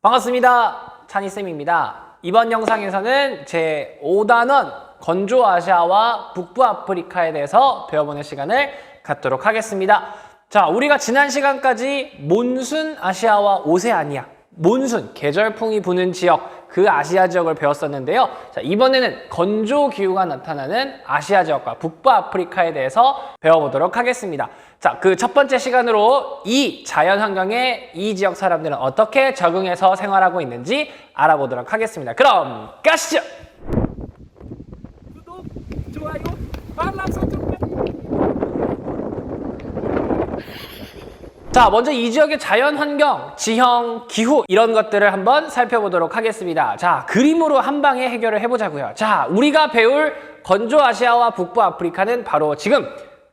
반갑습니다. 찬이쌤입니다. 이번 영상에서는 제 5단원 건조아시아와 북부아프리카에 대해서 배워보는 시간을 갖도록 하겠습니다. 자, 우리가 지난 시간까지 몬순 아시아와 오세아니아, 몬순, 계절풍이 부는 지역, 그 아시아 지역을 배웠었는데요. 자, 이번에는 건조 기후가 나타나는 아시아 지역과 북부아프리카에 대해서 배워보도록 하겠습니다. 자, 그 첫 번째 시간으로 이 자연 환경에 이 지역 사람들은 어떻게 적응해서 생활하고 있는지 알아보도록 하겠습니다. 그럼 가시죠! 구독, 좋아요, 알람 설정. 자, 먼저 이 지역의 자연 환경, 지형, 기후 이런 것들을 한번 살펴보도록 하겠습니다. 자, 그림으로 한 방에 해결을 해보자고요. 자, 우리가 배울 건조 아시아와 북부 아프리카는 바로 지금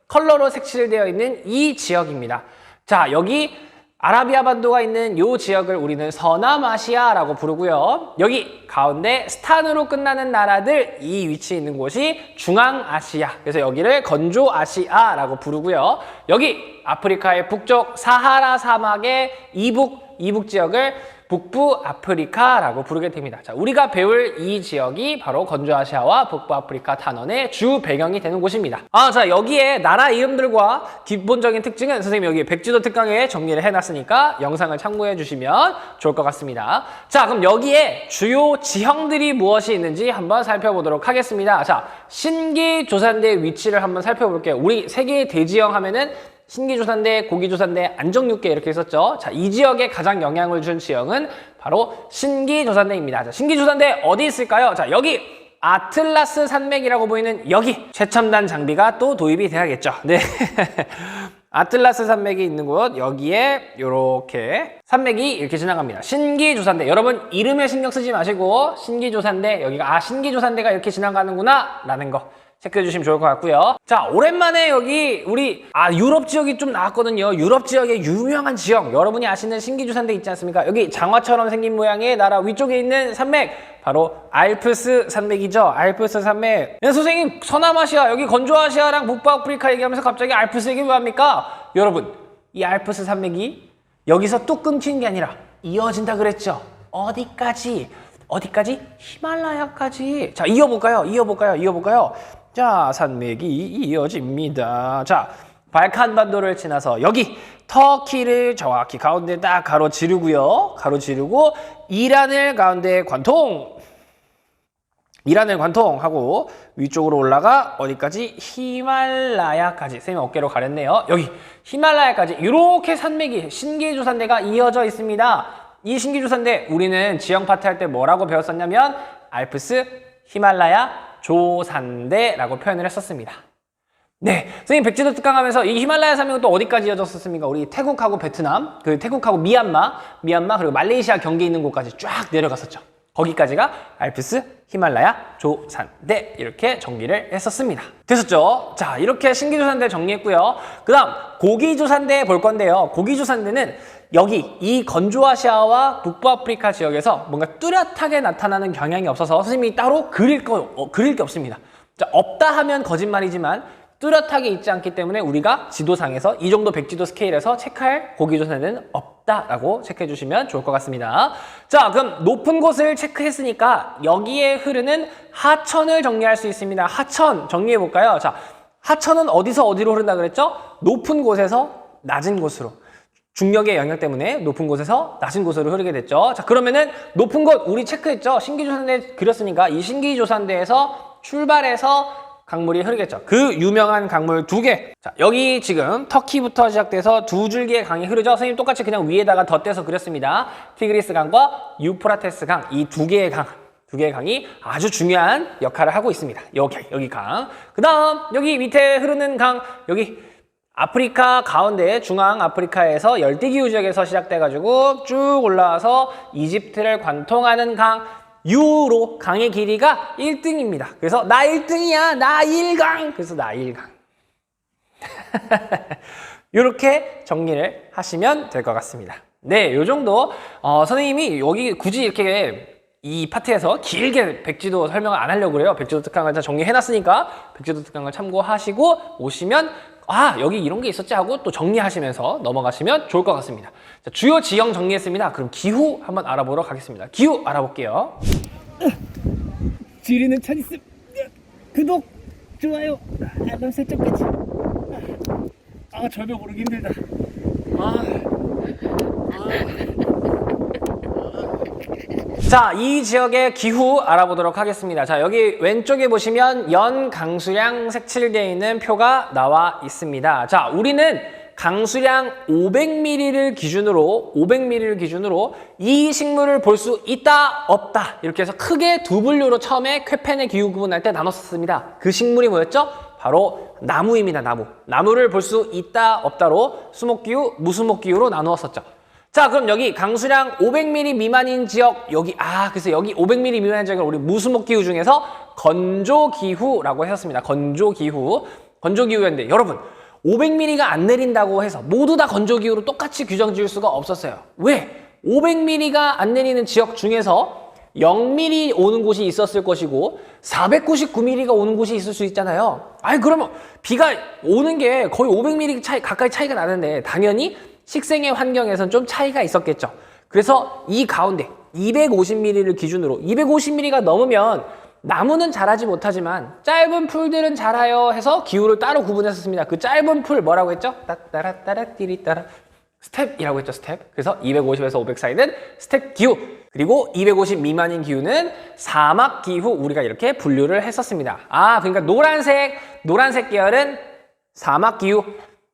컬러로 색칠되어 있는 이 지역입니다. 자, 여기 아라비아 반도가 있는 이 지역을 우리는 서남아시아라고 부르고요. 여기 가운데 스탄으로 끝나는 나라들 이 위치에 있는 곳이 중앙아시아. 그래서 여기를 건조아시아라고 부르고요. 여기 아프리카의 북쪽 사하라 사막의 이북 지역을 북부아프리카라고 부르게 됩니다. 자, 우리가 배울 이 지역이 바로 건조아시아와 북부아프리카 단원의 주 배경이 되는 곳입니다. 자, 여기에 나라 이름들과 기본적인 특징은 선생님이 여기 백지도 특강에 정리를 해놨으니까 영상을 참고해 주시면 좋을 것 같습니다. 자, 그럼 여기에 주요 지형들이 무엇이 있는지 한번 살펴보도록 하겠습니다. 자, 신기조산대의 위치를 한번 살펴볼게요. 우리 세계의 대지형 하면은 신기조산대, 고기조산대, 안정육계 이렇게 있었죠. 자, 이 지역에 가장 영향을 준 지형은 바로 신기조산대입니다. 자, 신기조산대 어디 있을까요? 자, 여기 아틀라스 산맥이라고 보이는 여기 최첨단 장비가 또 도입이 돼야겠죠. 네. 아틀라스 산맥이 있는 곳 여기에 이렇게 산맥이 이렇게 지나갑니다. 신기조산대. 여러분 이름에 신경 쓰지 마시고 신기조산대 여기가 신기조산대가 이렇게 지나가는구나 라는 거 체크해 주시면 좋을 것 같고요. 자, 오랜만에 여기 우리 유럽 지역이 좀 나왔거든요. 유럽 지역의 유명한 지역, 여러분이 아시는 신기조산대 있지 않습니까? 여기 장화처럼 생긴 모양의 나라 위쪽에 있는 산맥, 바로 알프스 산맥이죠. 알프스 산맥. 네, 선생님, 서남아시아, 여기 건조아시아랑 북부아프리카 얘기하면서 갑자기 알프스 얘기 왜 합니까? 여러분, 이 알프스 산맥이 여기서 뚝 끊기는 게 아니라 이어진다 그랬죠. 어디까지? 히말라야까지. 자, 이어볼까요? 자, 산맥이 이어집니다. 자, 발칸 반도를 지나서 여기 터키를 정확히 가운데 딱 가로지르고요. 가로지르고 이란을 가운데 관통하고 위쪽으로 올라가 어디까지? 히말라야까지. 선생님 어깨로 가렸네요. 여기 히말라야까지 이렇게 산맥이 신기조산대가 이어져 있습니다. 이 신기조산대 우리는 지형 파트 할 때 뭐라고 배웠었냐면 알프스, 히말라야, 조산대라고 표현을 했었습니다. 네, 선생님 백지도 특강하면서 이 히말라야 산맥은 또 어디까지 이어졌었습니까? 우리 태국하고 베트남, 그 태국하고 미얀마 그리고 말레이시아 경계 있는 곳까지 쫙 내려갔었죠. 거기까지가 알프스, 히말라야, 조산대 이렇게 정리를 했었습니다. 됐었죠? 자, 이렇게 신기조산대 정리했고요. 그 다음 고기조산대 볼 건데요. 고기조산대는 여기 이 건조아시아와 북부아프리카 지역에서 뭔가 뚜렷하게 나타나는 경향이 없어서 선생님이 따로 그릴 게 없습니다. 자, 없다 하면 거짓말이지만 뚜렷하게 있지 않기 때문에 우리가 지도상에서 이 정도 백지도 스케일에서 체크할 고기조산대는 없다라고 체크해 주시면 좋을 것 같습니다. 자, 그럼 높은 곳을 체크했으니까 여기에 흐르는 하천을 정리할 수 있습니다. 하천 정리해 볼까요? 자, 하천은 어디서 어디로 흐른다 그랬죠? 높은 곳에서 낮은 곳으로. 중력의 영향 때문에 높은 곳에서 낮은 곳으로 흐르게 됐죠. 자, 그러면은 높은 곳 우리 체크했죠. 신기조산대 그렸으니까 이 신기조산대에서 출발해서 강물이 흐르겠죠. 그 유명한 강물 두 개. 자, 여기 지금 터키부터 시작돼서 두 줄기의 강이 흐르죠. 선생님 똑같이 그냥 위에다가 덧대서 그렸습니다. 티그리스 강과 유프라테스 강, 이 두 개의 강이 아주 중요한 역할을 하고 있습니다. 여기 강. 그 다음 여기 밑에 흐르는 강, 여기 아프리카 가운데 중앙 아프리카에서 열대기후 지역에서 시작돼가지고 쭉 올라와서 이집트를 관통하는 강 유로 강의 길이가 1등입니다. 그래서 나 1등이야 나일강. 그래서 나일강. 이렇게 정리를 하시면 될 것 같습니다. 네, 요 정도 선생님이 여기 굳이 이렇게 이 파트에서 길게 백지도 설명을 안 하려고 그래요. 백지도 특강을 다 정리해놨으니까 백지도 특강을 참고하시고 오시면 아, 여기 이런 게 있었지 하고 또 정리하시면서 넘어가시면 좋을 것 같습니다. 자, 주요 지형 정리했습니다. 그럼 기후 한번 알아보도록 하겠습니다. 기후 알아볼게요. 지리는 잘 있음. 구독, 좋아요, 알람 설정까지. 절벽 오르기 힘들다. 자, 이 지역의 기후 알아보도록 하겠습니다. 자, 여기 왼쪽에 보시면 연 강수량 색칠되어 있는 표가 나와 있습니다. 자, 우리는 강수량 500ml를 기준으로 이 식물을 볼 수 있다, 없다 이렇게 해서 크게 두 분류로 처음에 쾌펜의 기후 구분할 때 나눴었습니다. 그 식물이 뭐였죠? 바로 나무입니다. 나무를 볼 수 있다, 없다로 수목기후, 무수목기후로 나누었었죠. 자, 그럼 여기 강수량 500ml 미만인 지역, 그래서 여기 500ml 미만인 지역을 우리 무수목기후 중에서 건조기후라고 했었습니다. 건조기후였는데 여러분 500ml가 안 내린다고 해서 모두 다 건조기후로 똑같이 규정 지을 수가 없었어요. 왜? 500ml가 안 내리는 지역 중에서 0ml 오는 곳이 있었을 것이고 499ml가 오는 곳이 있을 수 있잖아요. 그러면 비가 오는 게 거의 500ml 가까이 차이가 나는데 당연히 식생의 환경에선 좀 차이가 있었겠죠. 그래서 이 가운데 250ml를 기준으로 250ml가 넘으면 나무는 자라지 못하지만 짧은 풀들은 자라요 해서 기후를 따로 구분했었습니다. 그 짧은 풀 뭐라고 했죠? 따따라따라 띠리따라 스텝이라고 했죠. 스텝. 그래서 250에서 500 사이는 스텝 기후. 그리고 250 미만인 기후는 사막 기후 우리가 이렇게 분류를 했었습니다. 그러니까 노란색 계열은 사막 기후.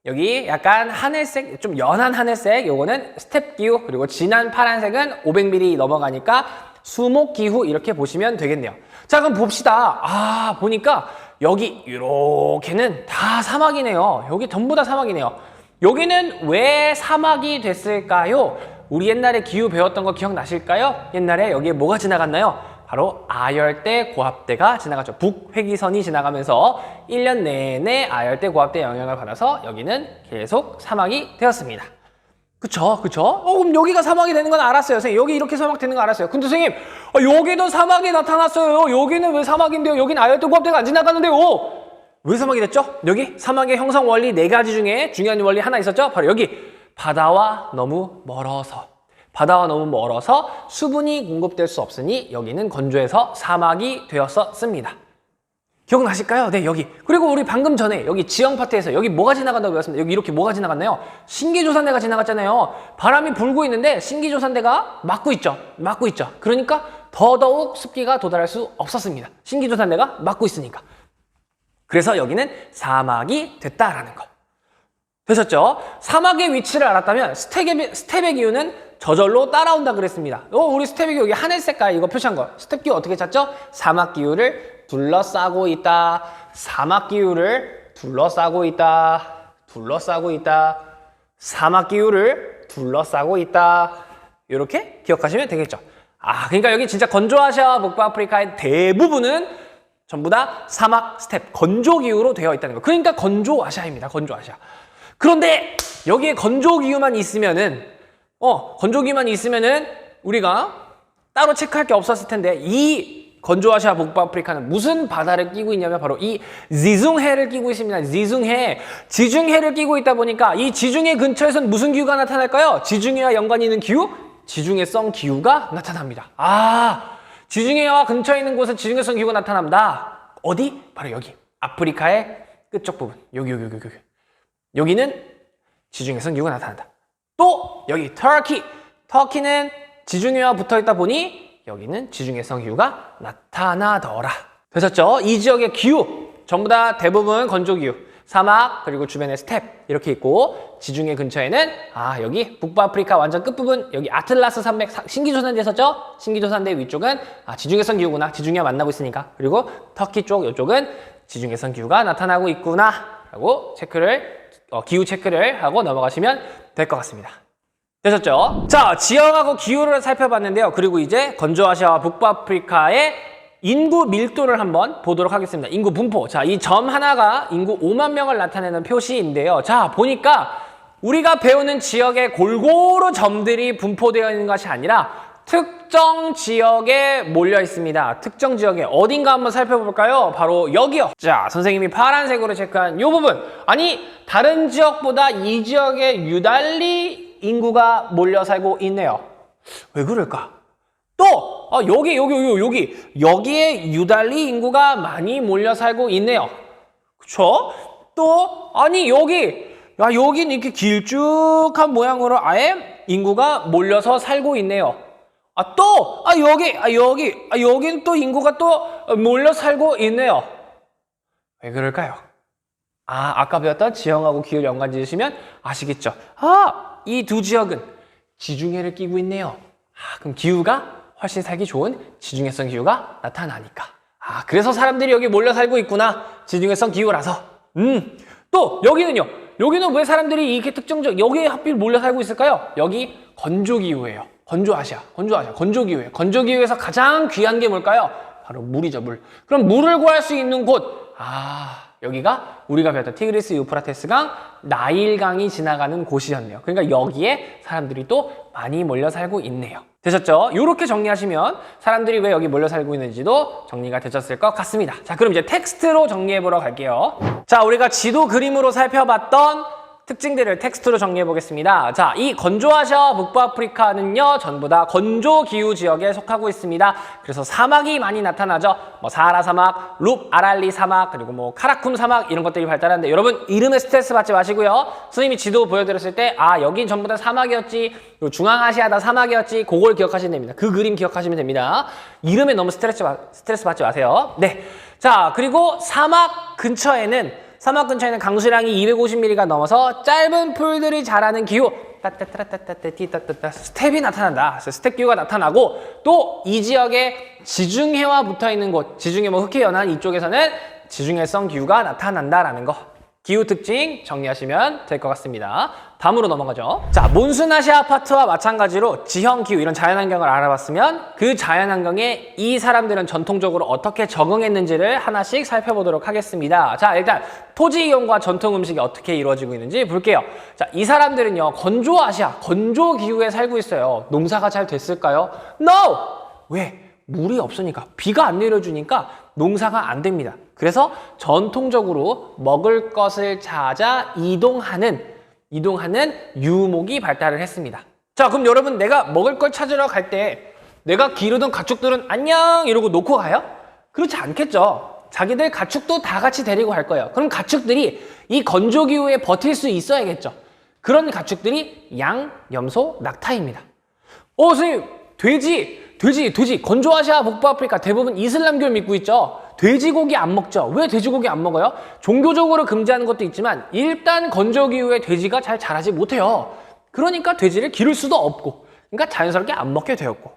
여기 약간 하늘색, 좀 연한 하늘색, 요거는 스텝 기후, 그리고 진한 파란색은 500ml 넘어가니까 수목 기후 이렇게 보시면 되겠네요. 자, 그럼 봅시다. 보니까 여기 이렇게는 다 사막이네요. 여기 전부 다 사막이네요. 여기는 왜 사막이 됐을까요? 우리 옛날에 기후 배웠던 거 기억나실까요? 옛날에 여기에 뭐가 지나갔나요? 바로 아열대 고압대가 지나갔죠. 북회기선이 지나가면서 1년 내내 아열대 고압대 영향을 받아서 여기는 계속 사막이 되었습니다. 그쵸? 그럼 여기가 사막이 되는 건 알았어요. 선생님, 여기 이렇게 사막 되는 거 알았어요. 근데 선생님, 여기도 사막이 나타났어요. 여기는 왜 사막인데요? 여긴 아열대 고압대가 안 지나가는데요? 왜 사막이 됐죠? 여기 사막의 형성 원리 4가지 중에 중요한 원리 하나 있었죠? 바로 여기 바다와 너무 멀어서 수분이 공급될 수 없으니 여기는 건조해서 사막이 되었었습니다. 기억나실까요? 네, 여기. 그리고 우리 방금 전에 여기 지형 파트에서 여기 뭐가 지나간다고 배웠습니다. 여기 이렇게 뭐가 지나갔나요? 신기조산대가 지나갔잖아요. 바람이 불고 있는데 신기조산대가 막고 있죠. 그러니까 더더욱 습기가 도달할 수 없었습니다. 신기조산대가 막고 있으니까. 그래서 여기는 사막이 됐다라는 거. 되셨죠? 사막의 위치를 알았다면 스텝의 기후는 저절로 따라온다 그랬습니다. 우리 스텝의 기후 여기 하늘 색깔 이거 표시한 거. 스텝 기후 어떻게 찾죠? 사막 기후를 둘러싸고 있다. 사막 기후를 둘러싸고 있다. 사막 기후를 둘러싸고 있다. 이렇게 기억하시면 되겠죠. 그러니까 여기 진짜 건조아시아와 북부아프리카의 대부분은 전부 다 사막 스텝, 건조기후로 되어 있다는 거. 그러니까 건조아시아입니다. 건조아시아. 그런데 여기에 건조기후만 있으면은 우리가 따로 체크할 게 없었을 텐데 이 건조아시아 북부아프리카는 무슨 바다를 끼고 있냐면 바로 이 지중해를 끼고 있습니다. 지중해를 끼고 있다 보니까 이 지중해 근처에서는 무슨 기후가 나타날까요? 지중해와 연관이 있는 기후? 지중해성 기후가 나타납니다. 지중해와 근처에 있는 곳은 지중해성 기후가 나타납니다. 어디? 바로 여기. 아프리카의 끝쪽 부분. 여기. 여기는 지중해성 기후가 나타난다. 또 여기 터키는 지중해와 붙어있다 보니 여기는 지중해성 기후가 나타나더라. 되셨죠? 이 지역의 기후 전부 다 대부분 건조기후, 사막 그리고 주변에 스텝 이렇게 있고 지중해 근처에는 여기 북부아프리카 완전 끝부분 여기 아틀라스 산맥 신기조산대 있었죠? 신기조산대 위쪽은 지중해성 기후구나. 지중해와 만나고 있으니까. 그리고 터키 쪽 이쪽은 지중해성 기후가 나타나고 있구나 라고 기후 체크를 하고 넘어가시면 될 것 같습니다. 되셨죠? 자, 지형하고 기후를 살펴봤는데요. 그리고 이제 건조아시아와 북부아프리카의 인구 밀도를 한번 보도록 하겠습니다. 인구 분포. 자, 이 점 하나가 인구 5만 명을 나타내는 표시인데요. 자, 보니까 우리가 배우는 지역에 골고루 점들이 분포되어 있는 것이 아니라 특정 지역에 몰려 있습니다. 특정 지역에 어딘가 한번 살펴볼까요? 바로 여기요. 자, 선생님이 파란색으로 체크한 이 부분. 아니, 다른 지역보다 이 지역에 유달리 인구가 몰려 살고 있네요. 왜 그럴까? 또 여기에 유달리 인구가 많이 몰려 살고 있네요. 그쵸? 또 아니 여긴 이렇게 길쭉한 모양으로 아예 인구가 몰려서 살고 있네요. 여긴 또 인구가 또 몰려 살고 있네요. 왜 그럴까요? 아까 배웠던 지형하고 기후를 연관 지으시면 아시겠죠? 이 두 지역은 지중해를 끼고 있네요. 그럼 기후가 훨씬 살기 좋은 지중해성 기후가 나타나니까. 그래서 사람들이 여기 몰려 살고 있구나. 지중해성 기후라서. 또 여기는요. 여기는 왜 사람들이 이렇게 특정적 여기에 하필 몰려 살고 있을까요? 여기 건조 기후예요. 건조 기후예요. 건조 기후에서 가장 귀한 게 뭘까요? 바로 물이죠, 물. 그럼 물을 구할 수 있는 곳. 여기가 우리가 배웠던 티그리스 유프라테스강, 나일강이 지나가는 곳이었네요. 그러니까 여기에 사람들이 또 많이 몰려 살고 있네요. 되셨죠? 이렇게 정리하시면 사람들이 왜 여기 몰려 살고 있는지도 정리가 되셨을 것 같습니다. 자, 그럼 이제 텍스트로 정리해 보러 갈게요. 자, 우리가 지도 그림으로 살펴봤던 특징들을 텍스트로 정리해 보겠습니다. 자, 이 건조아시아와 북부아프리카는요, 전부 다 건조 기후 지역에 속하고 있습니다. 그래서 사막이 많이 나타나죠. 사하라 사막, 룹 아랄리 사막, 그리고 카라쿰 사막 이런 것들이 발달하는데 여러분 이름에 스트레스 받지 마시고요. 선생님이 지도 보여드렸을 때 여긴 전부 다 사막이었지, 중앙아시아다 사막이었지, 그걸 기억하시면 됩니다. 그 그림 기억하시면 됩니다. 이름에 너무 스트레스 받지 마세요. 네. 자, 그리고 사막 근처에는 강수량이 250mm가 넘어서 짧은 풀들이 자라는 기후, 스텝이 나타난다. 스텝 기후가 나타나고, 또 이 지역에 지중해와 붙어있는 곳, 지중해 흑해 연안 이쪽에서는 지중해성 기후가 나타난다라는 거. 기후 특징 정리하시면 될 것 같습니다. 다음으로 넘어가죠. 자, 몬순아시아 파트와 마찬가지로 지형, 기후 이런 자연환경을 알아봤으면 그 자연환경에 이 사람들은 전통적으로 어떻게 적응했는지를 하나씩 살펴보도록 하겠습니다. 자, 일단 토지 이용과 전통 음식이 어떻게 이루어지고 있는지 볼게요. 자, 이 사람들은요, 건조아시아, 건조 기후에 살고 있어요. 농사가 잘 됐을까요? No! 왜? 물이 없으니까, 비가 안 내려주니까 농사가 안 됩니다. 그래서 전통적으로 먹을 것을 찾아 이동하는 유목이 발달을 했습니다. 자, 그럼 여러분, 내가 먹을 걸 찾으러 갈 때 내가 기르던 가축들은 안녕 이러고 놓고 가요? 그렇지 않겠죠. 자기들 가축도 다 같이 데리고 갈 거예요. 그럼 가축들이 이 건조기후에 버틸 수 있어야겠죠. 그런 가축들이 양, 염소, 낙타입니다. 선생님, 돼지, 건조아시아 북부아프리카 대부분 이슬람교를 믿고 있죠. 돼지고기 안 먹죠. 왜 돼지고기 안 먹어요? 종교적으로 금지하는 것도 있지만 일단 건조기후에 돼지가 잘 자라지 못해요. 그러니까 돼지를 기를 수도 없고, 그러니까 자연스럽게 안 먹게 되었고,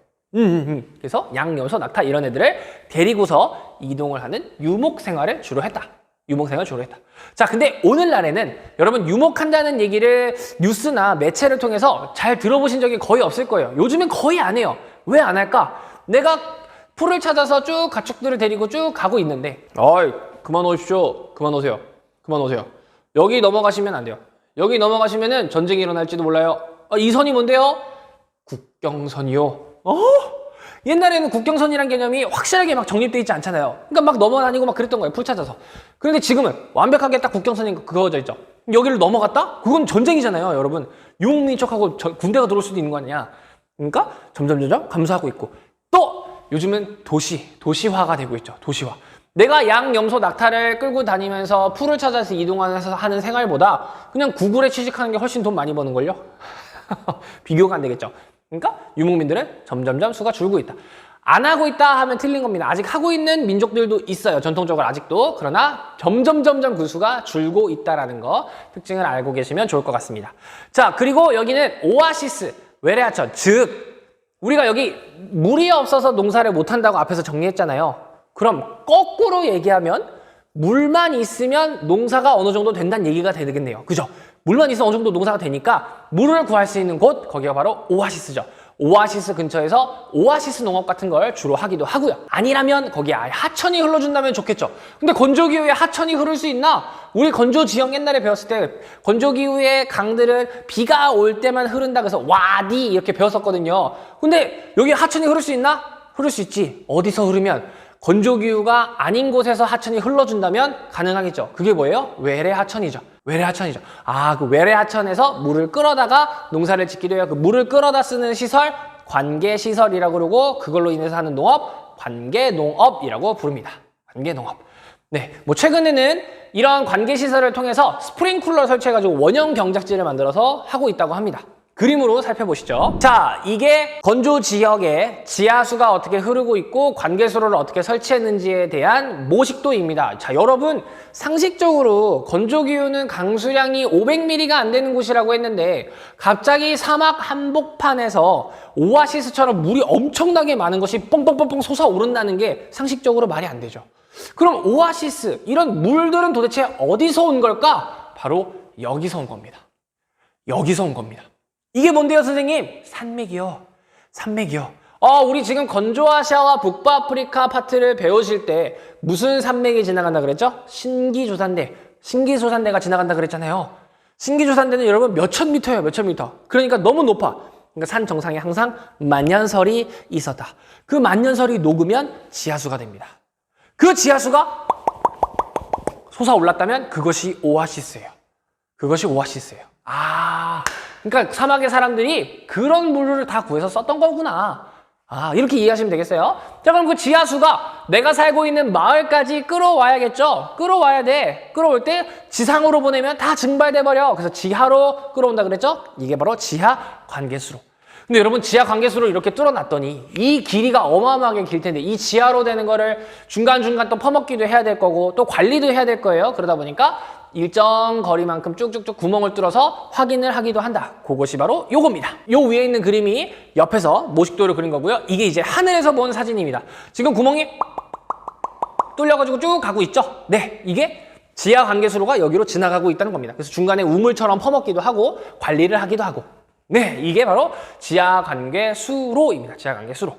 그래서 양, 염소, 낙타 이런 애들을 데리고서 이동을 하는 유목 생활을 주로 했다. 자, 근데 오늘날에는 여러분 유목한다는 얘기를 뉴스나 매체를 통해서 잘 들어보신 적이 거의 없을 거예요. 요즘엔 거의 안 해요. 왜 안 할까? 내가 풀을 찾아서 쭉 가축들을 데리고 쭉 가고 있는데, 그만 오십시오. 그만 오세요. 여기 넘어가시면 안 돼요. 여기 넘어가시면은 전쟁이 일어날지도 몰라요. 이 선이 뭔데요? 국경선이요. 옛날에는 국경선이란 개념이 확실하게 막 정립되어 있지 않잖아요. 그러니까 막 넘어다니고 막 그랬던 거예요. 풀 찾아서. 그런데 지금은 완벽하게 딱 국경선이 그어져 있죠. 여기를 넘어갔다? 그건 전쟁이잖아요, 여러분. 유목민족하고 군대가 들어올 수도 있는 거 아니냐. 그러니까 점점 감소하고 있고, 또 요즘은 도시화가 되고 있죠. 도시화. 내가 양, 염소, 낙타를 끌고 다니면서 풀을 찾아서 이동하면서 하는 생활보다 그냥 구글에 취직하는 게 훨씬 돈 많이 버는걸요? 비교가 안 되겠죠. 그러니까 유목민들은 점점점 수가 줄고 있다. 안 하고 있다 하면 틀린 겁니다. 아직 하고 있는 민족들도 있어요. 전통적으로 아직도. 그러나 점점 그 수가 줄고 있다라는 거 특징을 알고 계시면 좋을 것 같습니다. 자, 그리고 여기는 오아시스, 외래하천, 즉 우리가 여기 물이 없어서 농사를 못한다고 앞에서 정리했잖아요. 그럼 거꾸로 얘기하면 물만 있으면 농사가 어느 정도 된다는 얘기가 되겠네요. 그죠? 물만 있으면 어느 정도 농사가 되니까 물을 구할 수 있는 곳, 거기가 바로 오아시스죠. 오아시스 근처에서 오아시스 농업 같은 걸 주로 하기도 하고요. 아니라면 거기에 아예 하천이 흘러준다면 좋겠죠. 근데 건조기후에 하천이 흐를 수 있나? 우리 건조 지형 옛날에 배웠을 때 건조기후의 강들은 비가 올 때만 흐른다 그래서 와디 이렇게 배웠었거든요. 근데 여기 하천이 흐를 수 있나? 흐를 수 있지. 어디서 흐르면? 건조기후가 아닌 곳에서 하천이 흘러준다면 가능하겠죠. 그게 뭐예요? 외래하천이죠. 외래하천이죠. 아, 그 외래하천에서 물을 끌어다가 농사를 짓기도 해요. 그 물을 끌어다 쓰는 시설, 관계시설이라고 그러고 그걸로 인해서 하는 농업, 관계농업이라고 부릅니다. 관계농업. 네, 뭐 최근에는 이런 관계시설을 통해서 스프링쿨러 설치해가지고 원형 경작지를 만들어서 하고 있다고 합니다. 그림으로 살펴보시죠. 자, 이게 건조 지역에 지하수가 어떻게 흐르고 있고 관계수로를 어떻게 설치했는지에 대한 모식도입니다. 자, 여러분 상식적으로 건조기후는 강수량이 500ml가 안 되는 곳이라고 했는데 갑자기 사막 한복판에서 오아시스처럼 물이 엄청나게 많은 것이 뻥뻥뻥뻥 솟아오른다는 게 상식적으로 말이 안 되죠. 그럼 오아시스, 이런 물들은 도대체 어디서 온 걸까? 바로 여기서 온 겁니다. 여기서 온 겁니다. 이게 뭔데요, 선생님? 산맥이요. 산맥이요. 우리 지금 건조아시아와 북부아프리카 파트를 배우실 때 무슨 산맥이 지나간다 그랬죠? 신기조산대. 신기조산대가 지나간다 그랬잖아요. 신기조산대는 여러분 몇천 미터예요, 몇천 미터. 그러니까 너무 높아. 그러니까 산 정상에 항상 만년설이 있었다. 그 만년설이 녹으면 지하수가 됩니다. 그 지하수가 솟아올랐다면 그것이 오아시스예요. 그것이 오아시스예요. 그러니까 사막의 사람들이 그런 물을 다 구해서 썼던 거구나. 이렇게 이해하시면 되겠어요? 자, 그럼 그 지하수가 내가 살고 있는 마을까지 끌어와야겠죠? 끌어와야 돼. 끌어올 때 지상으로 보내면 다 증발돼 버려. 그래서 지하로 끌어온다 그랬죠? 이게 바로 지하 관계수로. 근데 여러분 지하 관계수로 이렇게 뚫어놨더니 이 길이가 어마어마하게 길 텐데 이 지하로 되는 거를 중간중간 또 퍼먹기도 해야 될 거고 또 관리도 해야 될 거예요. 그러다 보니까 일정 거리만큼 쭉쭉쭉 구멍을 뚫어서 확인을 하기도 한다. 그것이 바로 요겁니다. 요 위에 있는 그림이 옆에서 모식도를 그린 거고요. 이게 이제 하늘에서 본 사진입니다. 지금 구멍이 뚫려가지고 쭉 가고 있죠? 네, 이게 지하 관계수로가 여기로 지나가고 있다는 겁니다. 그래서 중간에 우물처럼 퍼먹기도 하고 관리를 하기도 하고 네, 이게 바로 지하 관계수로입니다. 지하 관계수로.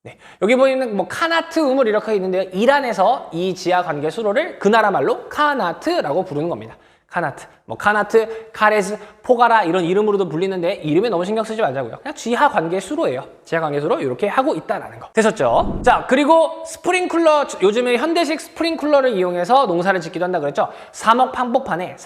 네, 여기 보이는 뭐 카나트 우물 이렇게 있는데요. 이란에서 이 지하 관계 수로를 그 나라 말로 카나트라고 부르는 겁니다. 카나트, 뭐 카나트, 카레즈, 포가라 이런 이름으로도 불리는데 이름에 너무 신경 쓰지 말자고요. 그냥 지하 관계 수로예요. 지하 관계 수로 이렇게 하고 있다라는 거. 되셨죠? 자, 그리고 스프링쿨러, 요즘에 현대식 스프링쿨러를 이용해서 농사를 짓기도 한다 그랬죠? 사막 한복판에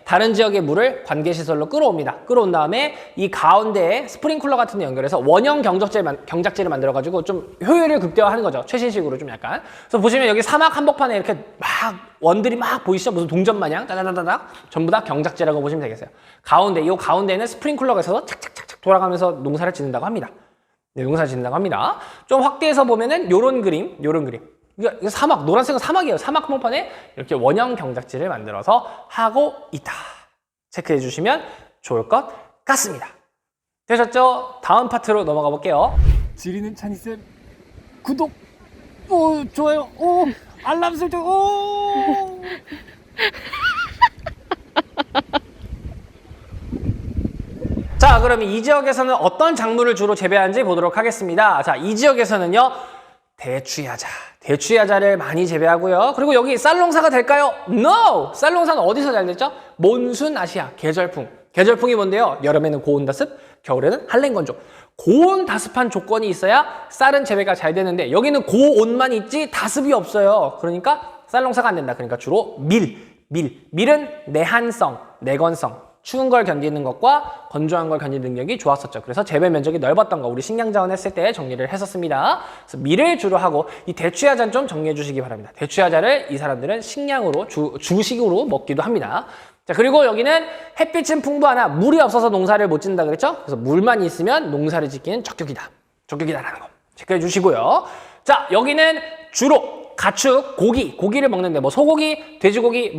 다른 지역의 물을 관계 시설로 끌어옵니다. 끌어온 다음에 이 가운데에 스프링쿨러 같은 데 연결해서 원형 경작지를 만들어 가지고 좀 효율을 극대화하는 거죠. 최신식으로 좀 약간. 그래서 보시면 여기 사막 한복판에 이렇게 막 원들이 막 보이시죠? 무슨 동전 마냥 따다다다닥 전부 다 경작지라고 보시면 되겠어요. 이 가운데에는 스프링쿨러가 있어서 착착착착 돌아가면서 농사를 짓는다고 합니다. 네, 농사를 짓는다고 합니다. 좀 확대해서 보면은 요런 그림. 이거 사막, 노란색은 사막이에요. 사막 한복판에 이렇게 원형 경작지를 만들어서 하고 있다. 체크해 주시면 좋을 것 같습니다. 되셨죠? 다음 파트로 넘어가 볼게요. 지리는 찬이쌤 구독, 좋아요, 알람 설정, 자, 그럼 이 지역에서는 어떤 작물을 주로 재배하는지 보도록 하겠습니다. 자, 이 지역에서는요, 대추야자를 많이 재배하고요. 그리고 여기 쌀농사가 될까요? No! 쌀농사는 어디서 잘 됐죠? 몬순 아시아, 계절풍. 계절풍이 뭔데요? 여름에는 고온 다습, 겨울에는 한랭건조. 고온 다습한 조건이 있어야 쌀은 재배가 잘 되는데 여기는 고온만 있지 다습이 없어요. 그러니까 쌀농사가 안 된다. 그러니까 주로 밀은 내한성, 내건성, 추운 걸 견디는 것과 건조한 걸 견디는 능력이 좋았었죠. 그래서 재배 면적이 넓었던 거 우리 식량자원 했을 때 정리를 했었습니다. 그래서 밀을 주로 하고 이 대추야자는 좀 정리해 주시기 바랍니다. 대추야자를 이 사람들은 식량으로 주식으로 먹기도 합니다. 자, 그리고 여기는 햇빛은 풍부하나 물이 없어서 농사를 못 짓는다 그랬죠? 그래서 물만 있으면 농사를 짓기는 적격이다라는 거 체크해 주시고요. 자, 여기는 주로 가축, 고기를 먹는데 뭐 소고기, 돼지고기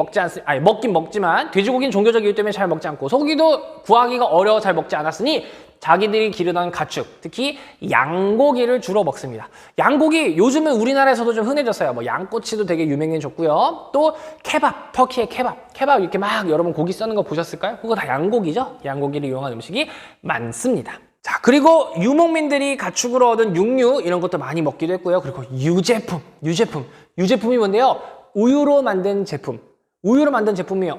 먹긴 먹지만 돼지고기는 종교적 이유 때문에 잘 먹지 않고 소고기도 구하기가 어려워 잘 먹지 않았으니 자기들이 기르던 가축, 특히 양고기를 주로 먹습니다. 양고기 요즘은 우리나라에서도 좀 흔해졌어요. 뭐 양꼬치도 되게 유명해졌고요. 또 케밥, 터키의 케밥 이렇게 막 여러분 고기 써는 거 보셨을까요? 그거 다 양고기죠. 양고기를 이용한 음식이 많습니다. 자, 그리고 유목민들이 가축으로 얻은 육류 이런 것도 많이 먹기도 했고요. 그리고 유제품이 뭔데요? 우유로 만든 제품. 우유로 만든 제품이에요.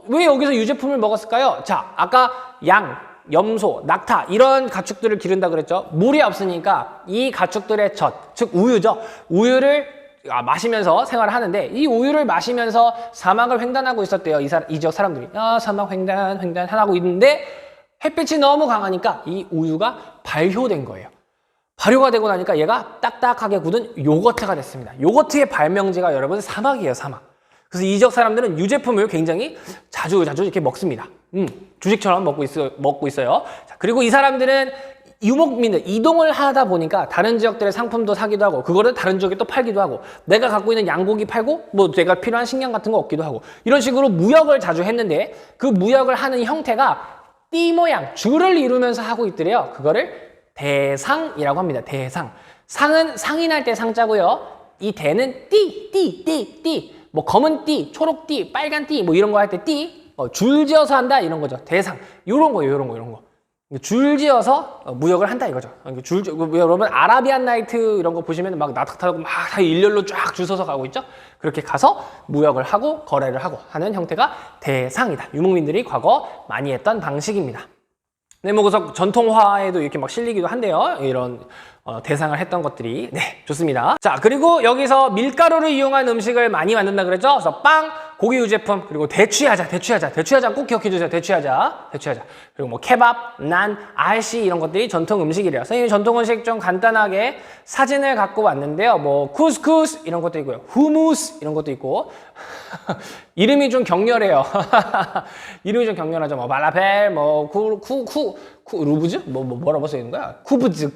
왜 여기서 유제품을 먹었을까요? 자, 아까 양, 염소, 낙타 이런 가축들을 기른다 그랬죠. 물이 없으니까 이 가축들의 젖, 즉 우유죠. 우유를 마시면서 생활을 하는데 이 우유를 마시면서 사막을 횡단하고 있었대요. 이 지역 사람들이. 사막 횡단 하고 있는데 햇빛이 너무 강하니까 이 우유가 발효된 거예요. 발효가 되고 나니까 얘가 딱딱하게 굳은 요거트가 됐습니다. 요거트의 발명지가 여러분 사막이에요, 사막. 그래서 이 지역 사람들은 유제품을 굉장히 자주 이렇게 먹습니다. 주식처럼 먹고 있어요. 자, 그리고 이 사람들은 유목민들 이동을 하다 보니까 다른 지역들의 상품도 사기도 하고 그거를 다른 지역에 또 팔기도 하고 내가 갖고 있는 양고기 팔고 뭐 내가 필요한 식량 같은 거 얻기도 하고 이런 식으로 무역을 자주 했는데 그 무역을 하는 형태가 띠 모양, 줄을 이루면서 하고 있더래요. 그거를 대상이라고 합니다. 대상. 상은 상인할 때 상자고요. 이 대는 띠. 뭐 검은 띠, 초록 띠, 빨간 띠, 뭐 이런 거 할 때 띠, 줄지어서 한다 이런 거죠. 대상. 요런 거. 줄지어서 무역을 한다 이거죠. 여러분 아라비안 나이트 이런 거 보시면 막 나타나고 막 다 일렬로 쫙 줄 서서 가고 있죠. 그렇게 가서 무역을 하고 거래를 하고 하는 형태가 대상이다. 유목민들이 과거 많이 했던 방식입니다. 네, 뭐 그래서 전통화에도 이렇게 막 실리기도 한데요. 이런 대상을 했던 것들이. 네, 좋습니다. 자, 그리고 여기서 밀가루를 이용한 음식을 많이 만든다 그랬죠. 그래서 빵, 고기 유제품, 그리고 대취하자 꼭 기억해 주세요. 대취하자. 그리고 뭐 케밥, 난, 알씨 이런 것들이 전통 음식이래요. 선생님이 전통 음식 좀 간단하게 사진을 갖고 왔는데요. 뭐 쿠스쿠스 이런 것도 있고요. 후무스 이런 것도 있고 이름이 좀 격렬해요. 이름이 좀 격렬하죠. 뭐 발라펠, 뭐 루브즈? 뭐라고 써 있는 거야? 쿠브즈.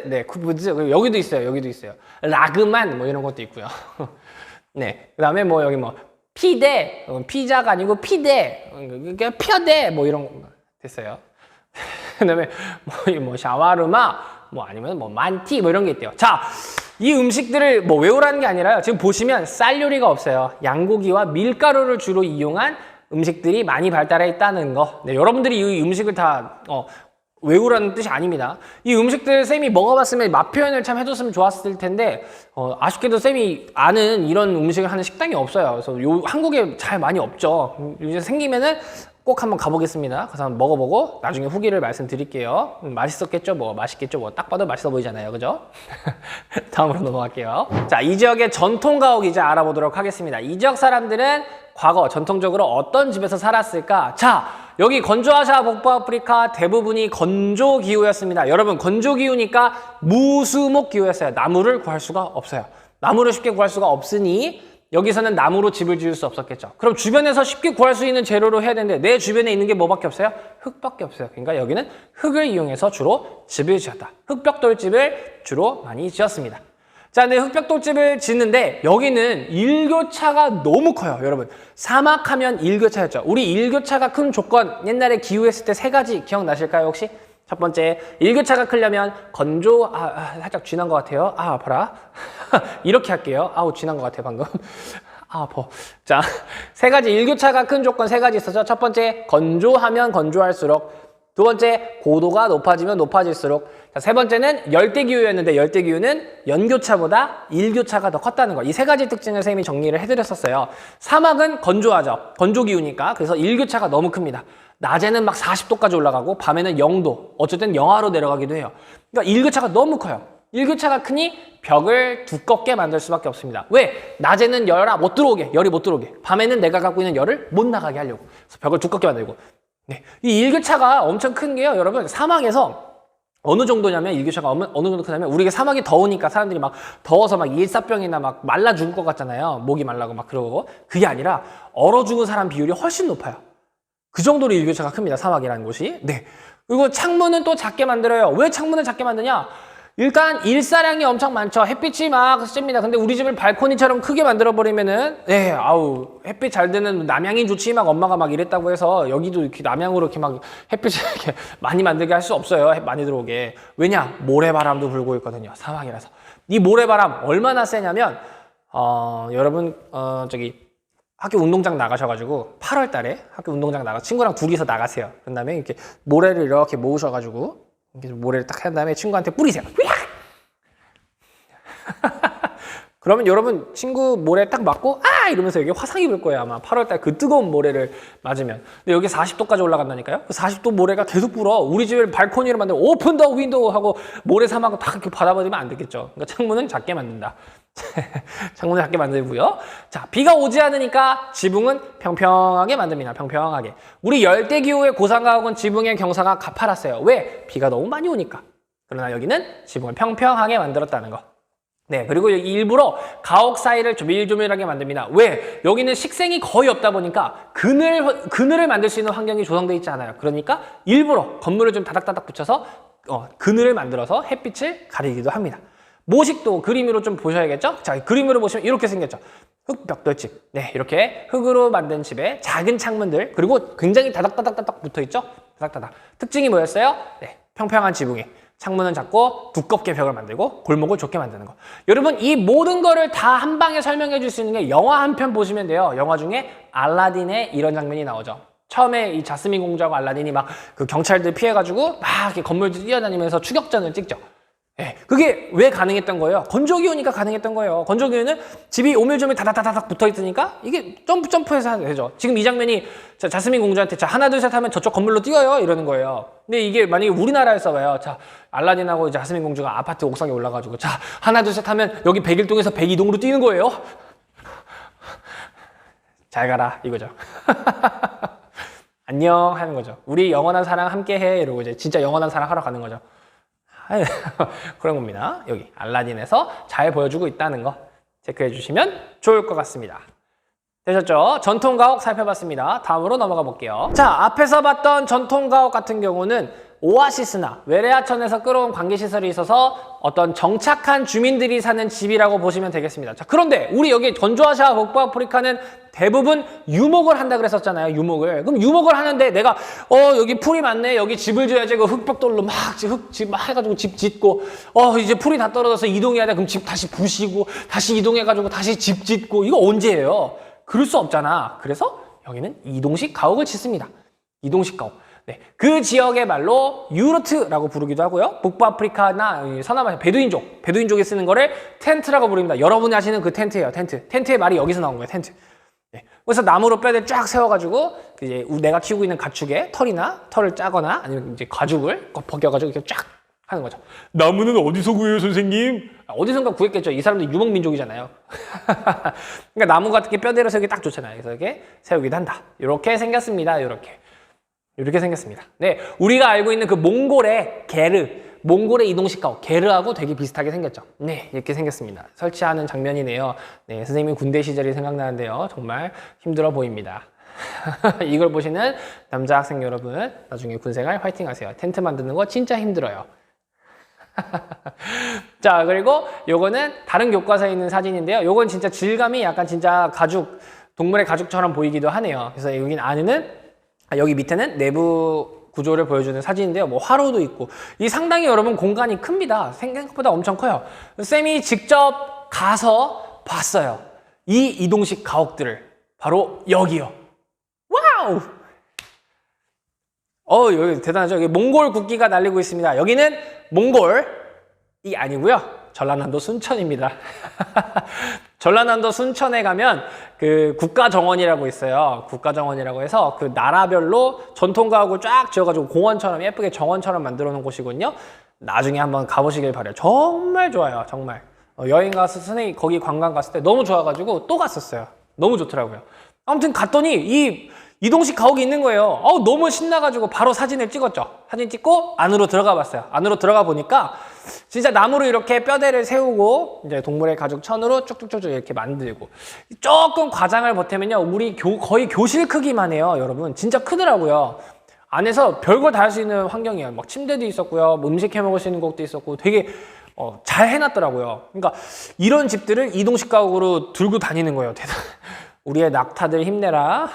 네, 쿠브즈. 그리고 여기도 있어요. 라그만 뭐 이런 것도 있고요. 네. 그다음에 뭐 여기 뭐 피대, 피자가 아니고 피대, 그러니까 펴대 뭐 이런 거 됐어요. 그다음에 뭐 샤와르마, 뭐 아니면 뭐 만티 뭐 이런 게 있대요. 자, 이 음식들을 뭐 외우라는 게 아니라요. 지금 보시면 쌀 요리가 없어요. 양고기와 밀가루를 주로 이용한 음식들이 많이 발달해 있다는 거. 네, 여러분들이 이 음식을 다 외우라는 뜻이 아닙니다. 이 음식들 쌤이 먹어봤으면 맛 표현을 참 해줬으면 좋았을 텐데 아쉽게도 쌤이 아는 이런 음식을 하는 식당이 없어요. 그래서 한국에 잘 많이 없죠. 이제 생기면은 꼭 한번 가보겠습니다. 그래서 한번 먹어보고 나중에 후기를 말씀드릴게요. 맛있었겠죠? 맛있겠죠? 딱 봐도 맛있어 보이잖아요. 그죠? 다음으로 넘어갈게요. 자, 이 지역의 전통 가옥 이제 알아보도록 하겠습니다. 이 지역 사람들은 과거 전통적으로 어떤 집에서 살았을까? 자, 여기 건조아시아 북부아프리카 대부분이 건조 기후였습니다. 여러분, 건조 기후니까 무수목 기후였어요. 나무를 구할 수가 없어요. 나무를 쉽게 구할 수가 없으니 여기서는 나무로 집을 지을 수 없었겠죠. 그럼 주변에서 쉽게 구할 수 있는 재료로 해야 되는데 내 주변에 있는 게 뭐밖에 없어요? 흙밖에 없어요. 그러니까 여기는 흙을 이용해서 주로 집을 지었다. 흙벽돌집을 주로 많이 지었습니다. 자, 근데 흙벽돌집을 짓는데 여기는 일교차가 너무 커요. 여러분, 사막하면 일교차였죠. 우리 일교차가 큰 조건 옛날에 기후했을 때 3가지 기억나실까요 혹시? 첫 번째, 일교차가 크려면 건조, 살짝 쥐난 것 같아요. 아파라. 이렇게 할게요. 쥐난 것 같아요, 방금. 아파. 자, 3가지, 일교차가 큰 조건 3가지 있었죠. 첫 번째, 건조하면 건조할수록. 두 번째, 고도가 높아지면 높아질수록. 자, 세 번째는 열대기후였는데 열대기후는 연교차보다 일교차가 더 컸다는 거. 이 3가지 특징을 선생님이 정리를 해드렸었어요. 사막은 건조하죠. 건조기후니까. 그래서 일교차가 너무 큽니다. 낮에는 막 40도까지 올라가고 밤에는 0도, 어쨌든 영하로 내려가기도 해요. 그러니까 일교차가 너무 커요. 일교차가 크니 벽을 두껍게 만들 수밖에 없습니다. 왜? 낮에는 열이 못 들어오게. 밤에는 내가 갖고 있는 열을 못 나가게 하려고. 그래서 벽을 두껍게 만들고. 네. 이 일교차가 엄청 큰 게요, 여러분. 사막에서 어느 정도냐면, 일교차가 어느 정도 크냐면, 우리가 사막이 더우니까 사람들이 막 더워서 막 일사병이나 막 말라 죽을 것 같잖아요. 목이 말라고 막 그러고. 그게 아니라 얼어 죽은 사람 비율이 훨씬 높아요. 그 정도로 일교차가 큽니다. 사막이라는 곳이. 네. 그리고 창문은 또 작게 만들어요. 왜 창문을 작게 만드냐? 일단 일사량이 엄청 많죠. 햇빛이 막 쐭니다. 근데 우리 집을 발코니처럼 크게 만들어버리면은 햇빛 잘 드는 남양이 좋지 막 엄마가 막 이랬다고 해서 여기도 이렇게 남양으로 이렇게 막 햇빛을 이렇게 많이 만들게 할 수 없어요. 많이 들어오게. 왜냐? 모래바람도 불고 있거든요. 사막이라서. 이 모래바람 얼마나 세냐면 여러분 학교 운동장 나가셔가지고 8월 달에 학교 운동장 나가 친구랑 둘이서 나가세요. 그런 다음에 이렇게 모래를 이렇게 모으셔가지고 이렇게 모래를 딱 한 다음에 친구한테 뿌리세요. 그러면 여러분 친구 모래 딱 맞고 아 이러면서 여기 화상 입을 거예요. 아마 8월 달 그 뜨거운 모래를 맞으면. 근데 여기 40도까지 올라간다니까요. 그 40도 모래가 계속 불어. 우리 집을 발코니를 만들고 오픈 더 윈도우 하고 모래 사막을 딱 이렇게 받아버리면 안 되겠죠. 그러니까 창문은 작게 만든다. 창문을 작게 만들고요. 자, 비가 오지 않으니까 지붕은 평평하게 만듭니다. 평평하게. 우리 열대기후의 고산가옥은 지붕의 경사가 가파랐어요. 왜? 비가 너무 많이 오니까. 그러나 여기는 지붕을 평평하게 만들었다는 거. 네, 그리고 여기 일부러 가옥 사이를 조밀조밀하게 만듭니다. 왜? 여기는 식생이 거의 없다 보니까 그늘을 만들 수 있는 환경이 조성되어 있지 않아요. 그러니까 일부러 건물을 좀 다닥다닥 붙여서 그늘을 만들어서 햇빛을 가리기도 합니다. 모식도 그림으로 좀 보셔야겠죠? 자, 그림으로 보시면 이렇게 생겼죠. 흙벽돌집. 네, 이렇게 흙으로 만든 집에 작은 창문들, 그리고 굉장히 다닥다닥다닥 붙어있죠? 다닥다닥. 특징이 뭐였어요? 네, 평평한 지붕에 창문은 작고 두껍게 벽을 만들고 골목을 좁게 만드는 거. 여러분, 이 모든 거를 다 한 방에 설명해 줄 수 있는 게 영화 한 편 보시면 돼요. 영화 중에 알라딘에 이런 장면이 나오죠. 처음에 이 자스민 공주하고 알라딘이 막 그 경찰들 피해가지고 막 이렇게 건물들 뛰어다니면서 추격전을 찍죠. 네, 그게 왜 가능했던 거예요? 건조기후니까 가능했던 거예요. 건조기후는 집이 오밀조밀 다닥다닥 붙어있으니까 이게 점프해서 되죠. 지금 이 장면이 자스민 공주한테 자 하나 둘 셋 하면 저쪽 건물로 뛰어요 이러는 거예요. 근데 이게 만약에 우리나라에서 봐요. 자 알라딘하고 자스민 공주가 아파트 옥상에 올라가지고 자 하나 둘 셋 하면 여기 101동에서 102동으로 뛰는 거예요. 잘 가라 이거죠. 안녕 하는 거죠. 우리 영원한 사랑 함께 해 이러고 이제 진짜 영원한 사랑 하러 가는 거죠. 그런 겁니다. 여기 알라딘에서 잘 보여주고 있다는 거 체크해 주시면 좋을 것 같습니다. 되셨죠? 전통가옥 살펴봤습니다. 다음으로 넘어가 볼게요. 자, 앞에서 봤던 전통가옥 같은 경우는 오아시스나 외래하천에서 끌어온 관계시설이 있어서 어떤 정착한 주민들이 사는 집이라고 보시면 되겠습니다. 자, 그런데 우리 여기 전주아시아 북부 아프리카는 대부분 유목을 한다 그랬었잖아요. 유목을. 그럼 유목을 하는데 내가 여기 풀이 많네. 여기 집을 지어야지. 그 흙벽돌로 막 집 막 해가지고 집 짓고 이제 풀이 다 떨어져서 이동해야 돼. 그럼 집 다시 부시고 다시 이동해가지고 다시 집 짓고 이거 언제예요? 그럴 수 없잖아. 그래서 여기는 이동식 가옥을 짓습니다. 이동식 가옥. 네, 그 지역의 말로 유르트라고 부르기도 하고요. 북부 아프리카나 서남아시아 베두인족이 쓰는 거를 텐트라고 부릅니다. 여러분이 아시는 그 텐트예요. 텐트의 말이 여기서 나온 거예요. 텐트. 네, 그래서 나무로 뼈를 쫙 세워가지고 이제 내가 키우고 있는 가축의 털을 짜거나 아니면 이제 가죽을 벗겨가지고 이렇게 쫙 하는 거죠. 나무는 어디서 구해요, 선생님? 어디선가 구했겠죠. 이 사람들 유목민족이잖아요. 그러니까 나무 같은 게 뼈대로 세우기 딱 좋잖아요. 그래서 이렇게 세우기도 한다. 이렇게 생겼습니다. 이렇게 생겼습니다. 네, 우리가 알고 있는 그 몽골의 몽골의 이동식 가옥, 게르하고 되게 비슷하게 생겼죠. 네, 이렇게 생겼습니다. 설치하는 장면이네요. 네, 선생님이 군대 시절이 생각나는데요. 정말 힘들어 보입니다. 이걸 보시는 남자 학생 여러분, 나중에 군생활 화이팅 하세요. 텐트 만드는 거 진짜 힘들어요. 자, 그리고 요거는 다른 교과서에 있는 사진인데요. 요건 진짜 질감이 약간 진짜 동물의 가죽처럼 보이기도 하네요. 그래서 여긴 안에는, 여기 밑에는 내부 구조를 보여주는 사진인데요. 뭐 화로도 있고. 이 상당히 여러분 공간이 큽니다. 생각보다 엄청 커요. 쌤이 직접 가서 봤어요. 이 이동식 가옥들을. 바로 여기요. 와우! 여기 대단하죠. 여기 몽골 국기가 날리고 있습니다. 여기는 몽골이 아니고요. 전라남도 순천입니다. 전라남도 순천에 가면 그 국가정원이라고 있어요. 국가정원이라고 해서 그 나라별로 전통가옥을 쫙 지어가지고 공원처럼 예쁘게 정원처럼 만들어 놓은 곳이거든요. 나중에 한번 가보시길 바래요. 정말 좋아요. 정말. 여행 가서 선생님 거기 관광 갔을 때 너무 좋아가지고 또 갔었어요. 너무 좋더라고요. 아무튼 갔더니 이 이동식 가옥이 있는 거예요. 너무 신나가지고 바로 사진을 찍었죠. 사진 찍고 안으로 들어가 봤어요. 안으로 들어가 보니까 진짜 나무로 이렇게 뼈대를 세우고 이제 동물의 가죽 천으로 쭉쭉쭉쭉 이렇게 만들고 조금 과장을 보태면요. 우리 거의 교실 크기만 해요. 여러분 진짜 크더라고요. 안에서 별걸 다 할 수 있는 환경이에요. 막 침대도 있었고요. 뭐 음식 해 먹을 수 있는 곳도 있었고 되게 잘 해놨더라고요. 그러니까 이런 집들을 이동식 가옥으로 들고 다니는 거예요. 우리의 낙타들 힘내라.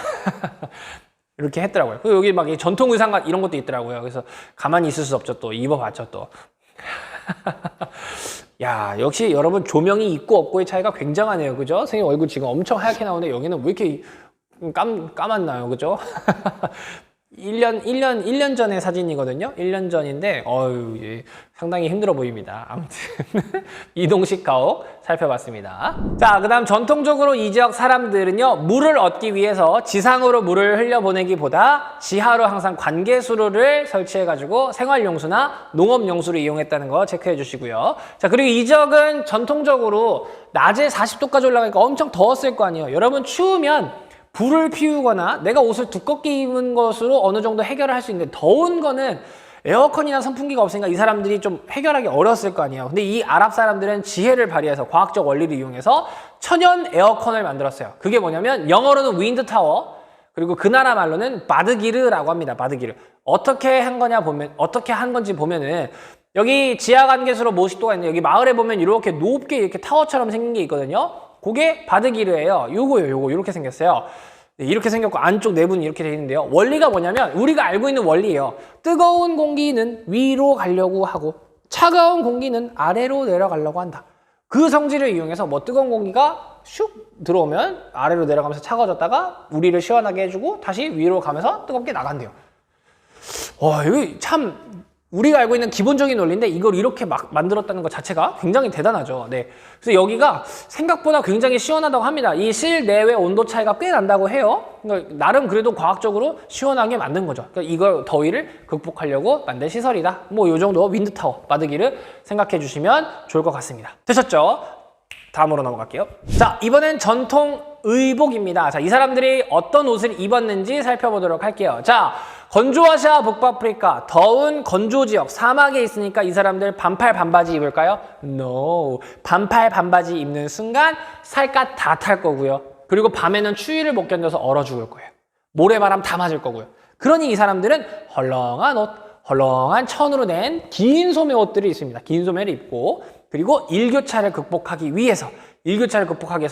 이렇게 했더라고요. 그리고 여기 막 전통 의상 이런 것도 있더라고요. 그래서 가만히 있을 수 없죠. 또 입어봤죠. 또. 야, 역시 여러분 조명이 있고 없고의 차이가 굉장하네요. 그죠? 선생님 얼굴 지금 엄청 하얗게 나오는데 여기는 왜 이렇게 까맣나요? 그죠? 1년 전의 사진이거든요. 1년 전인데, 예, 상당히 힘들어 보입니다. 아무튼, 이동식 가옥 살펴봤습니다. 자, 그 다음 전통적으로 이 지역 사람들은요, 물을 얻기 위해서 지상으로 물을 흘려보내기보다 지하로 항상 관계수로를 설치해가지고 생활용수나 농업용수를 이용했다는 거 체크해 주시고요. 자, 그리고 이 지역은 전통적으로 낮에 40도까지 올라가니까 엄청 더웠을 거 아니에요. 여러분 추우면 불을 피우거나 내가 옷을 두껍게 입은 것으로 어느 정도 해결을 할 수 있는데 더운 거는 에어컨이나 선풍기가 없으니까 이 사람들이 좀 해결하기 어려웠을 거 아니에요. 근데 이 아랍 사람들은 지혜를 발휘해서 과학적 원리를 이용해서 천연 에어컨을 만들었어요. 그게 뭐냐면 영어로는 윈드 타워, 그리고 그 나라 말로는 바드기르라고 합니다. 바드기르. 어떻게 한 건지 보면은 여기 지하 관계수로 모식도가 있는데 여기 마을에 보면 이렇게 높게 이렇게 타워처럼 생긴 게 있거든요. 그게 바드기르예요. 요거 이렇게 생겼어요. 네, 이렇게 생겼고 안쪽 내부는 이렇게 되어 있는데요. 원리가 뭐냐면 우리가 알고 있는 원리예요. 뜨거운 공기는 위로 가려고 하고 차가운 공기는 아래로 내려가려고 한다. 그 성질을 이용해서 뭐 뜨거운 공기가 슉 들어오면 아래로 내려가면서 차가워졌다가 우리를 시원하게 해주고 다시 위로 가면서 뜨겁게 나간대요. 이거 참 우리가 알고 있는 기본적인 원리인데 이걸 이렇게 막 만들었다는 것 자체가 굉장히 대단하죠. 네. 그래서 여기가 생각보다 굉장히 시원하다고 합니다. 이 실내외 온도 차이가 꽤 난다고 해요. 그러니까 나름 그래도 과학적으로 시원하게 만든 거죠. 그러니까 이걸 더위를 극복하려고 만든 시설이다. 뭐 이 정도 윈드타워, 바드기르 생각해 주시면 좋을 것 같습니다. 되셨죠? 다음으로 넘어갈게요. 자, 이번엔 전통 의복입니다. 자, 이 사람들이 어떤 옷을 입었는지 살펴보도록 할게요. 자, 건조아시아 북아프리카 더운 건조 지역 사막에 있으니까 이 사람들 반팔 반바지 입을까요? No. 반팔 반바지 입는 순간 살갗 다 탈 거고요. 그리고 밤에는 추위를 못 견뎌서 얼어 죽을 거예요. 모래바람 다 맞을 거고요. 그러니 이 사람들은 헐렁한 옷, 헐렁한 천으로 된 긴 소매 옷들이 있습니다. 긴 소매를 입고 그리고 일교차를 극복하기 위해서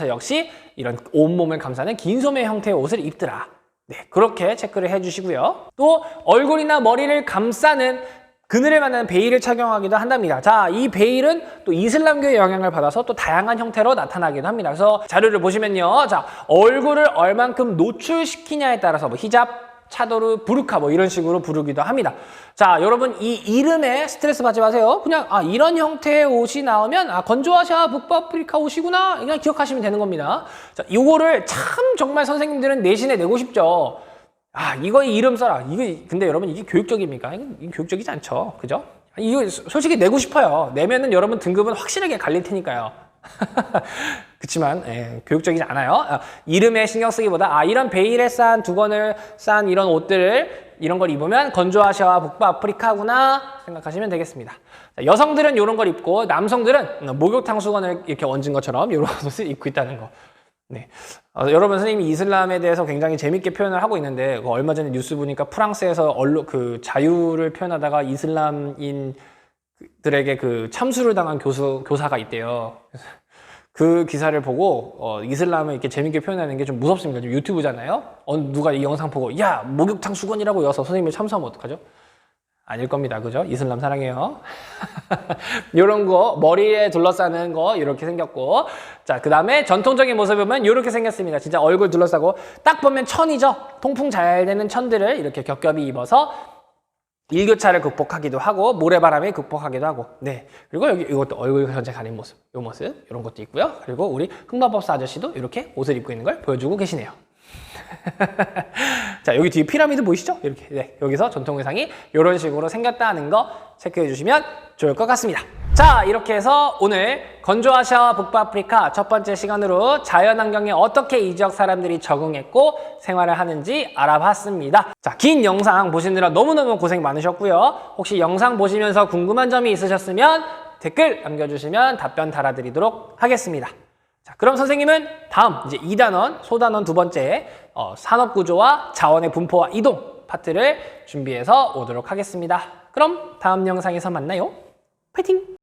역시 이런 온몸을 감싸는 긴 소매 형태의 옷을 입더라. 네, 그렇게 체크를 해주시고요. 또 얼굴이나 머리를 감싸는 그늘을 만나는 베일을 착용하기도 한답니다. 자, 이 베일은 또 이슬람교의 영향을 받아서 또 다양한 형태로 나타나기도 합니다. 그래서 자료를 보시면요. 자, 얼굴을 얼만큼 노출시키냐에 따라서 뭐 히잡, 차도르, 부르카 뭐 이런 식으로 부르기도 합니다. 자, 여러분 이 이름에 스트레스 받지 마세요. 그냥 이런 형태의 옷이 나오면 건조아시아 북아프리카 옷이구나 그냥 기억하시면 되는 겁니다. 자, 요거를 참 정말 선생님들은 내신에 내고 싶죠. 이거의 이름 써라. 근데 여러분 이게 교육적입니까? 이게 교육적이지 않죠. 그죠? 이거 솔직히 내고 싶어요. 내면은 여러분 등급은 확실하게 갈릴 테니까요. 그렇지만 교육적이지 않아요. 이름에 신경 쓰기보다 이런 베일에 싼 두건을 싼 이런 옷들을 이런 걸 입으면 건조아시아와 북아프리카구나 생각하시면 되겠습니다. 자, 여성들은 이런 걸 입고 남성들은 목욕탕 수건을 이렇게 얹은 것처럼 이런 옷을 입고 있다는 거. 네. 여러분 선생님이 이슬람에 대해서 굉장히 재밌게 표현을 하고 있는데 얼마 전에 뉴스 보니까 프랑스에서 그 자유를 표현하다가 이슬람인들에게 그 참수를 당한 교사가 있대요. 그 기사를 보고 이슬람을 이렇게 재밌게 표현하는 게 좀 무섭습니다. 좀 유튜브잖아요. 누가 이 영상 보고 야 목욕탕 수건이라고 여서 선생님을 참수하면 어떡하죠? 아닐 겁니다. 그죠? 이슬람 사랑해요. 이런 거 머리에 둘러싸는 거 이렇게 생겼고 자, 그 다음에 전통적인 모습을 보면 이렇게 생겼습니다. 진짜 얼굴 둘러싸고 딱 보면 천이죠. 통풍 잘 되는 천들을 이렇게 겹겹이 입어서 일교차를 극복하기도 하고 모래바람을 극복하기도 하고 네, 그리고 여기 이것도 얼굴 전체 가린 모습, 이 모습 이런 것도 있고요. 그리고 우리 흑마법사 아저씨도 이렇게 옷을 입고 있는 걸 보여주고 계시네요. 자, 여기 뒤에 피라미드 보이시죠? 이렇게 네, 여기서 전통 의상이 이런 식으로 생겼다는 거 체크해 주시면 좋을 것 같습니다. 자, 이렇게 해서 오늘 건조아시아와 북아프리카 첫 번째 시간으로 자연환경에 어떻게 이 지역 사람들이 적응했고 생활을 하는지 알아봤습니다. 자, 긴 영상 보시느라 너무너무 고생 많으셨고요. 혹시 영상 보시면서 궁금한 점이 있으셨으면 댓글 남겨주시면 답변 달아드리도록 하겠습니다. 자, 그럼 선생님은 다음 이제 2단원, 소단원 두 번째 산업구조와 자원의 분포와 이동 파트를 준비해서 오도록 하겠습니다. 그럼 다음 영상에서 만나요. 파이팅!